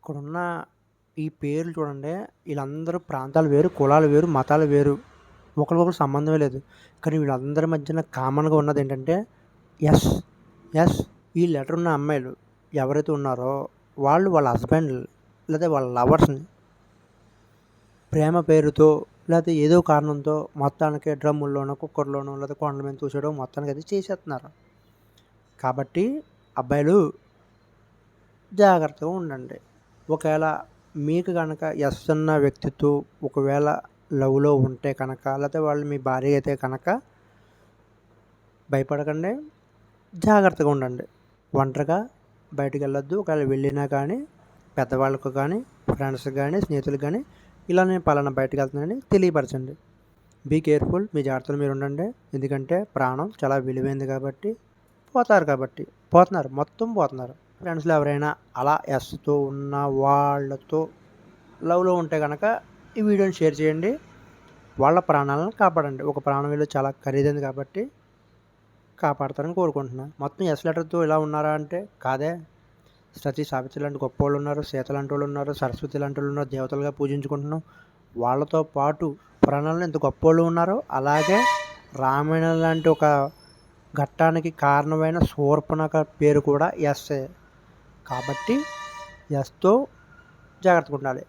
ఇక్కడున్న ఈ పేర్లు చూడండి. ఈళ్ళందరూ ప్రాంతాలు వేరు, కులాలు వేరు, మతాలు వేరు. ఒకళ్ళకొకళ్ళు సంబంధమే లేదు. కానీ వీళ్ళందరి మధ్యన కామన్‌గా ఉన్నదేంటంటే ఎస్. ఎస్. ఈ లెటర్ ఉన్న అమ్మాయిలు ఎవరైతే ఉన్నారో వాళ్ళు వాళ్ళ హస్బెండ్ లేదా వాళ్ళ లవర్స్‌ని ప్రేమ పేరుతో లేతే ఏదో కారణంతో మొత్తానికి డ్రమ్ముల్లోనో, కుక్కర్‌లోనో లేదా కొండల మీద తోసేయడం మొత్తానికైతే చేసేస్తున్నారు. కాబట్టి అబ్బాయిలు జాగ్రత్తగా ఉండండి. ఒకవేళ మీకు గనక ఎస్ అన్న వ్యక్తితో ఒకవేళ లవ్‌లో ఉంటే కనుక లేతే వాళ్ళు మీ భార్య అయితే కనుక భయపడకండి. జాగ్రత్తగా ఉండండి. ఒంటరిగా బయటికెళ్ళొద్దు. ఒకవేళ వెళ్ళినా కానీ పెద్దవాళ్ళకు కానీ, ఫ్రెండ్స్‌కి గానీ, స్నేహితులకు గానీ ఇలా నేను పలానా బయటికెళ్తున్నానని తెలియపరచండి. Be careful. మీ జాగ్రత్తలో మీరుండండి. ఎందుకంటే ప్రాణం చాలా విలువైంది కాబట్టి, పోతున్నారు. మొత్తం పోతున్నారు. ఫ్రెండ్స్‌లో ఎవరైనా అలా ఎస్‌తో ఉన్న వాళ్ళతో లవ్‌లో ఉంటే గనక ఈ వీడియోని షేర్ చేయండి. వాళ్ళ ప్రాణాలను కాపాడండి. ఒక ప్రాణం విలువ చాలా ఖరీదైంది కాబట్టి కాపాడతారని కోరుకుంటున్నా. మొత్తం ఎస్ లెటర్‌తో ఇలా ఉన్నారా అంటే కాదే. సతీ సావిత్రి లాంటి గొప్పోళ్ళున్నారు. సీత లాంటోళ్ళున్నారు. సరస్వతి లాంటోళ్ళున్నారు. దేవతలుగా పూజించుకుంటున్నాం. వాళ్ళతో పాటు పురాణాల్లో ఎంత గొప్పోళ్ళు ఉన్నారో అలాగే రామాయణం లాంటి ఒక ఘట్టానికి కారణమైన శూర్పణఖ పేరు కూడా ఎస్సే. కాబట్టి ఎస్‌తో జాగ్రత్తగా ఉండాలి.